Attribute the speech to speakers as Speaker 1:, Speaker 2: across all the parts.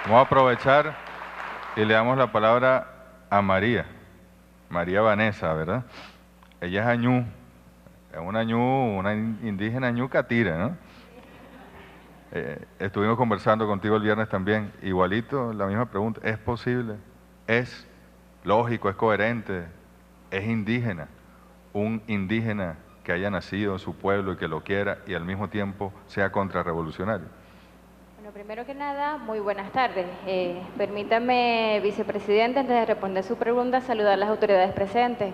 Speaker 1: Vamos a aprovechar y le damos la palabra a María Vanessa, ¿verdad? Ella es añú, es una indígena añú catira, ¿no? Estuvimos conversando contigo el viernes también, igualito, la misma pregunta, ¿es posible? ¿Es lógico, es coherente, es indígena? Un indígena que haya nacido en su pueblo y que lo quiera y al mismo tiempo sea contrarrevolucionario.
Speaker 2: Bueno, primero que nada, muy buenas tardes. Permítame, vicepresidente, antes de responder su pregunta, saludar a las autoridades presentes,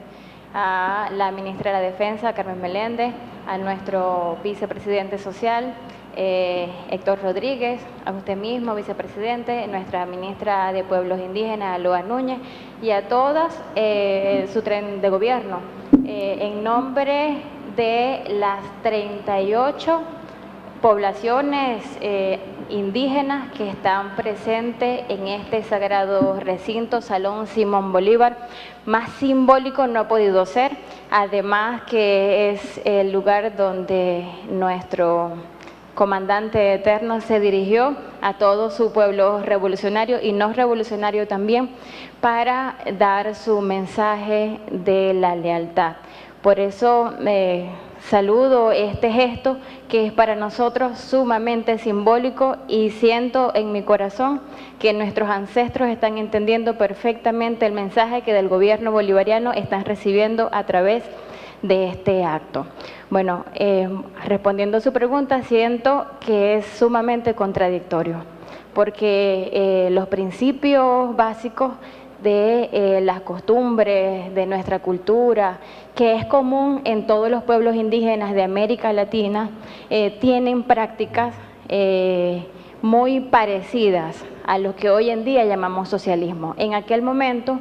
Speaker 2: a la ministra de la Defensa, Carmen Meléndez, a nuestro vicepresidente social, Héctor Rodríguez, a usted mismo, vicepresidente, nuestra ministra de Pueblos Indígenas, Loa Núñez, y a todas su tren de gobierno. En nombre de las 38 poblaciones indígenas que están presentes en este sagrado recinto, Salón Simón Bolívar. Más simbólico no ha podido ser, además que es el lugar donde nuestro comandante eterno se dirigió a todo su pueblo revolucionario y no revolucionario también para dar su mensaje de la lealtad. Por eso saludo este gesto que es para nosotros sumamente simbólico y siento en mi corazón que nuestros ancestros están entendiendo perfectamente el mensaje que del gobierno bolivariano están recibiendo a través de este acto. Bueno, respondiendo a su pregunta, siento que es sumamente contradictorio, porque los principios básicos de las costumbres, de nuestra cultura, que es común en todos los pueblos indígenas de América Latina, tienen prácticas muy parecidas a lo que hoy en día llamamos socialismo. En aquel momento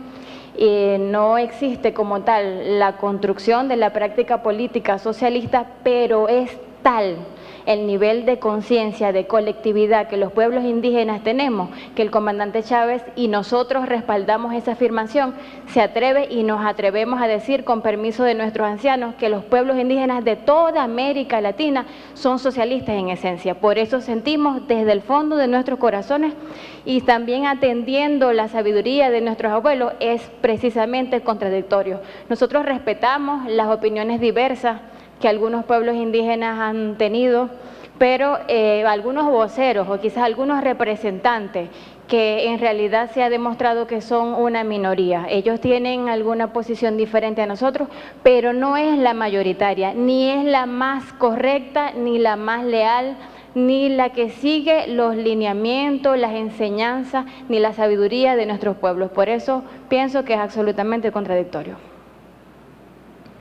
Speaker 2: no existe como tal la construcción de la práctica política socialista, pero es tal el nivel de conciencia, de colectividad que los pueblos indígenas tenemos, que el comandante Chávez y nosotros respaldamos esa afirmación, se atreve y nos atrevemos a decir, con permiso de nuestros ancianos, que los pueblos indígenas de toda América Latina son socialistas en esencia. Por eso sentimos desde el fondo de nuestros corazones y también atendiendo la sabiduría de nuestros abuelos, es precisamente contradictorio. Nosotros respetamos las opiniones diversas que algunos pueblos indígenas han tenido, pero algunos voceros o quizás algunos representantes que en realidad se ha demostrado que son una minoría. Ellos tienen alguna posición diferente a nosotros, pero no es la mayoritaria, ni es la más correcta, ni la más leal, ni la que sigue los lineamientos, las enseñanzas, ni la sabiduría de nuestros pueblos. Por eso pienso que es absolutamente contradictorio.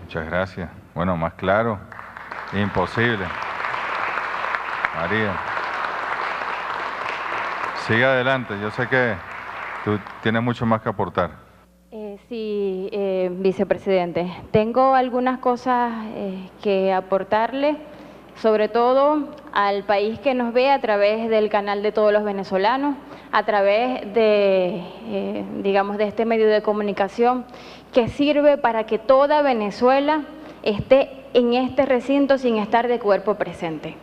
Speaker 1: Muchas gracias. Bueno, más claro, imposible. María, sigue adelante, yo sé que tú tienes mucho más que aportar.
Speaker 2: Sí, vicepresidente, tengo algunas cosas que aportarle, sobre todo al país que nos ve a través del canal de todos los venezolanos, a través de, digamos, de este medio de comunicación que sirve para que toda Venezuela esté en este recinto sin estar de cuerpo presente.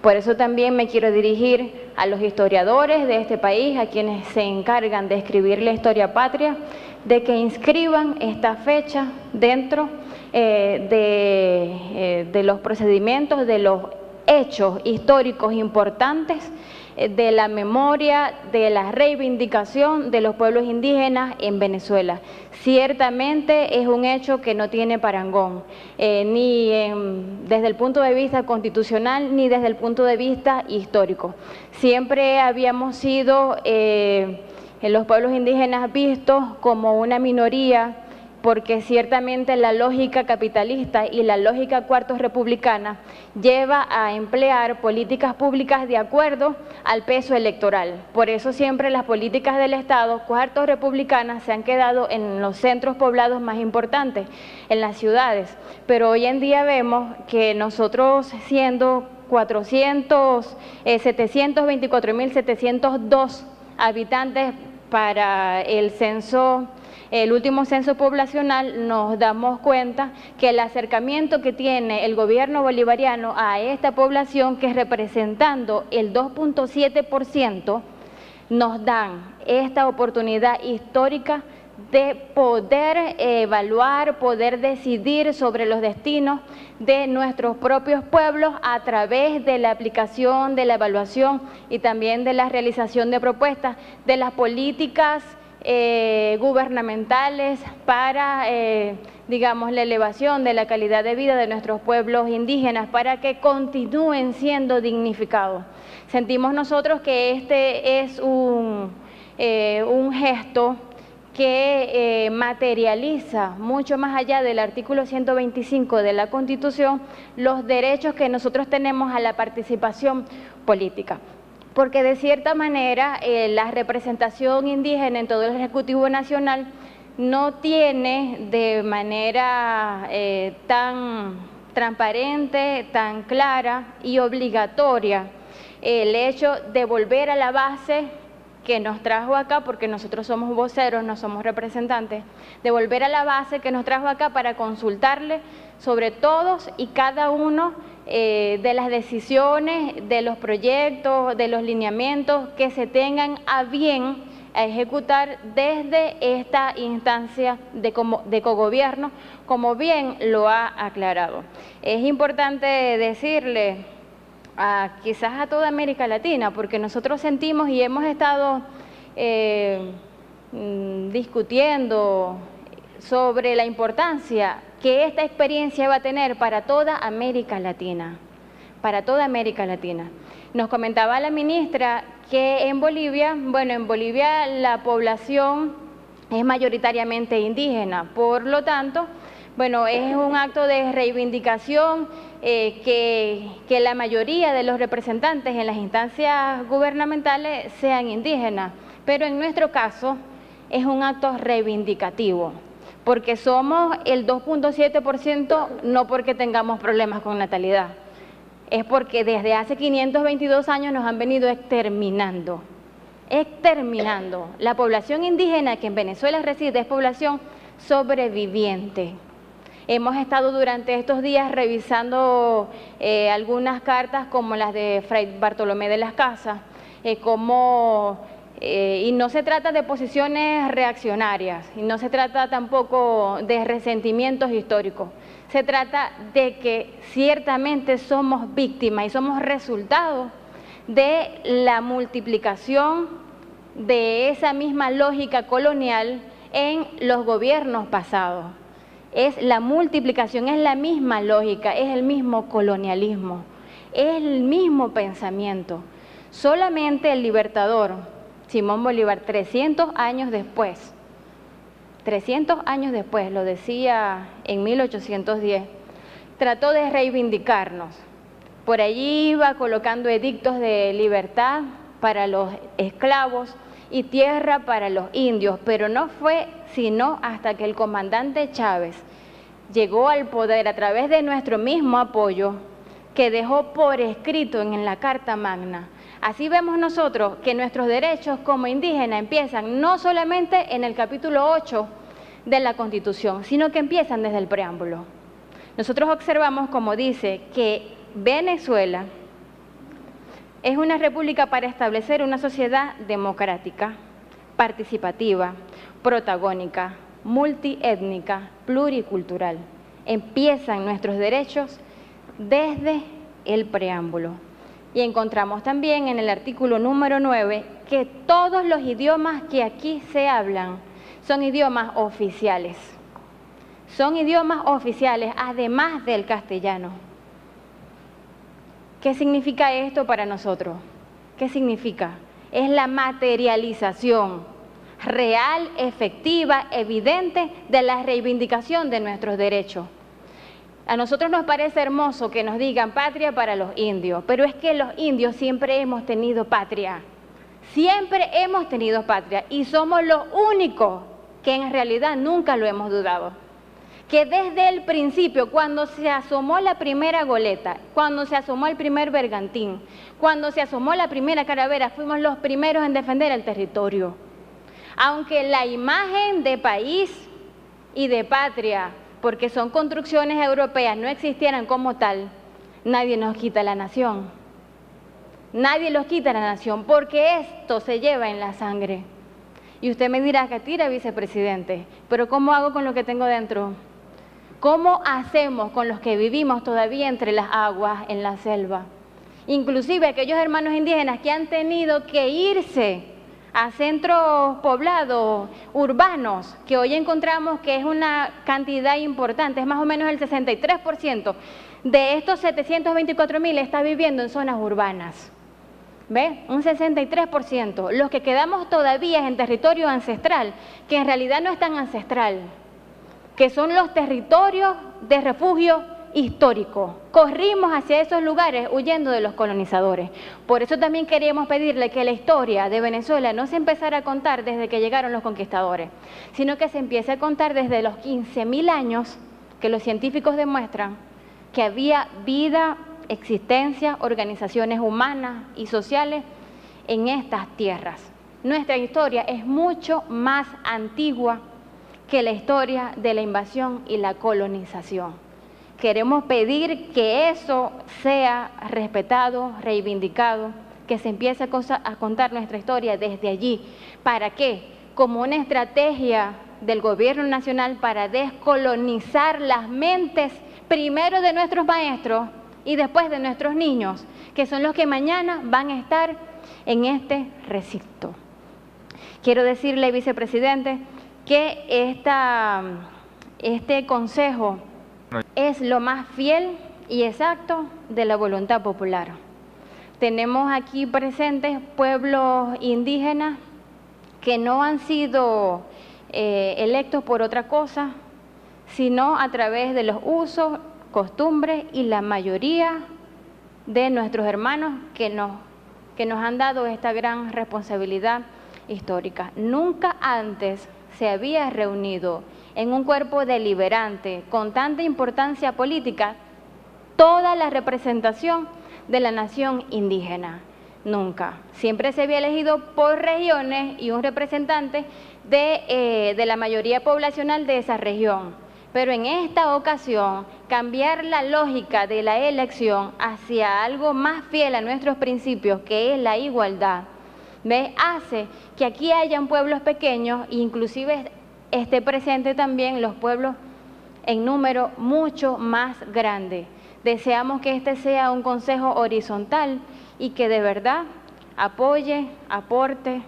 Speaker 2: Por eso también me quiero dirigir a los historiadores de este país, a quienes se encargan de escribir la historia patria, de que inscriban esta fecha dentro de los procedimientos, de los hechos históricos importantes, de la memoria, de la reivindicación de los pueblos indígenas en Venezuela. Ciertamente es un hecho que no tiene parangón, ni desde el punto de vista constitucional, ni desde el punto de vista histórico. Siempre habíamos sido los pueblos indígenas vistos como una minoría, porque ciertamente la lógica capitalista y la lógica cuartos republicana lleva a emplear políticas públicas de acuerdo al peso electoral. Por eso siempre las políticas del Estado cuartos republicanas se han quedado en los centros poblados más importantes, en las ciudades. Pero hoy en día vemos que nosotros, siendo 724.702 habitantes para el censo, el último censo poblacional, nos damos cuenta que el acercamiento que tiene el gobierno bolivariano a esta población, que es representando el 2.7%, nos dan esta oportunidad histórica de poder evaluar, poder decidir sobre los destinos de nuestros propios pueblos a través de la aplicación, de la evaluación y también de la realización de propuestas de las políticas gubernamentales para, digamos, la elevación de la calidad de vida de nuestros pueblos indígenas, para que continúen siendo dignificados. Sentimos nosotros que este es un gesto que materializa mucho más allá del artículo 125 de la Constitución los derechos que nosotros tenemos a la participación política. Porque de cierta manera la representación indígena en todo el Ejecutivo Nacional no tiene de manera tan transparente, tan clara y obligatoria el hecho de volver a la base que nos trajo acá, porque nosotros somos voceros, no somos representantes, de volver a la base que nos trajo acá para consultarle sobre todos y cada uno de las decisiones, de los proyectos, de los lineamientos que se tengan a bien a ejecutar desde esta instancia de cogobierno, como bien lo ha aclarado. Es importante decirle quizás a toda América Latina, porque nosotros sentimos y hemos estado discutiendo sobre la importancia que esta experiencia va a tener para toda América Latina, para toda América Latina. Nos comentaba la ministra que en Bolivia, bueno, en Bolivia la población es mayoritariamente indígena, por lo tanto, bueno, es un acto de reivindicación que la mayoría de los representantes en las instancias gubernamentales sean indígenas, pero en nuestro caso es un acto reivindicativo, porque somos el 2.7%, no porque tengamos problemas con natalidad, es porque desde hace 522 años nos han venido exterminando. La población indígena que en Venezuela reside es población sobreviviente. Hemos estado durante estos días revisando algunas cartas como las de Fray Bartolomé de las Casas, y no se trata de posiciones reaccionarias, y no se trata tampoco de resentimientos históricos. Se trata de que ciertamente somos víctimas y somos resultado de la multiplicación de esa misma lógica colonial en los gobiernos pasados. Es la multiplicación, es la misma lógica, es el mismo colonialismo, es el mismo pensamiento. Solamente el libertador, Simón Bolívar, 300 años después, lo decía en 1810, trató de reivindicarnos. Por allí iba colocando edictos de libertad para los esclavos y tierra para los indios, pero no fue sino hasta que el comandante Chávez llegó al poder a través de nuestro mismo apoyo, que dejó por escrito en la Carta Magna. Así vemos nosotros que nuestros derechos como indígenas empiezan no solamente en el capítulo 8 de la Constitución, sino que empiezan desde el preámbulo. Nosotros observamos, como dice, que Venezuela es una república para establecer una sociedad democrática, participativa, protagónica, multiétnica, pluricultural. Empiezan nuestros derechos desde el preámbulo. Y encontramos también en el artículo número 9 que todos los idiomas que aquí se hablan son idiomas oficiales. Son idiomas oficiales, además del castellano. ¿Qué significa esto para nosotros? ¿Qué significa? Es la materialización real, efectiva, evidente de la reivindicación de nuestros derechos. A nosotros nos parece hermoso que nos digan patria para los indios, pero es que los indios siempre hemos tenido patria. Siempre hemos tenido patria y somos los únicos que en realidad nunca lo hemos dudado. Que desde el principio, cuando se asomó la primera goleta, cuando se asomó el primer bergantín, cuando se asomó la primera caravera, fuimos los primeros en defender el territorio. Aunque la imagen de país y de patria, porque son construcciones europeas, no existieran como tal, nadie nos quita la nación. Nadie los quita a la nación, porque esto se lleva en la sangre. Y usted me dirá, Katira, vicepresidente, pero ¿cómo hago con lo que tengo dentro? ¿Cómo hacemos con los que vivimos todavía entre las aguas, en la selva? Inclusive aquellos hermanos indígenas que han tenido que irse a centros poblados, urbanos, que hoy encontramos que es una cantidad importante, es más o menos el 63% de estos 724.000 está viviendo en zonas urbanas. ¿Ve? Un 63%. Los que quedamos todavía en territorio ancestral, que en realidad no es tan ancestral, que son los territorios de refugio histórico. Corrimos hacia esos lugares huyendo de los colonizadores. Por eso también queríamos pedirle que la historia de Venezuela no se empezara a contar desde que llegaron los conquistadores, sino que se empiece a contar desde los 15.000 años que los científicos demuestran que había vida, existencia, organizaciones humanas y sociales en estas tierras. Nuestra historia es mucho más antigua que la historia de la invasión y la colonización. Queremos pedir que eso sea respetado, reivindicado, que se empiece a contar nuestra historia desde allí. ¿Para qué? Como una estrategia del gobierno nacional para descolonizar las mentes, primero de nuestros maestros y después de nuestros niños, que son los que mañana van a estar en este recinto. Quiero decirle, vicepresidente, que este consejo es lo más fiel y exacto de la voluntad popular. Tenemos aquí presentes pueblos indígenas que no han sido electos por otra cosa, sino a través de los usos, costumbres y la mayoría de nuestros hermanos que nos han dado esta gran responsabilidad histórica. Nunca antes se había reunido en un cuerpo deliberante con tanta importancia política toda la representación de la nación indígena. Nunca. Siempre se había elegido por regiones y un representante de la mayoría poblacional de esa región. Pero en esta ocasión, cambiar la lógica de la elección hacia algo más fiel a nuestros principios, que es la igualdad, ¿ve? Hace que aquí hayan pueblos pequeños e inclusive esté presente también los pueblos en número mucho más grande. Deseamos que este sea un consejo horizontal y que de verdad apoye, aporte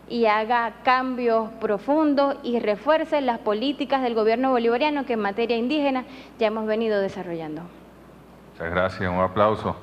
Speaker 2: y haga cambios profundos y refuerce las políticas del gobierno bolivariano que en materia indígena ya hemos venido desarrollando.
Speaker 1: Muchas gracias, un aplauso.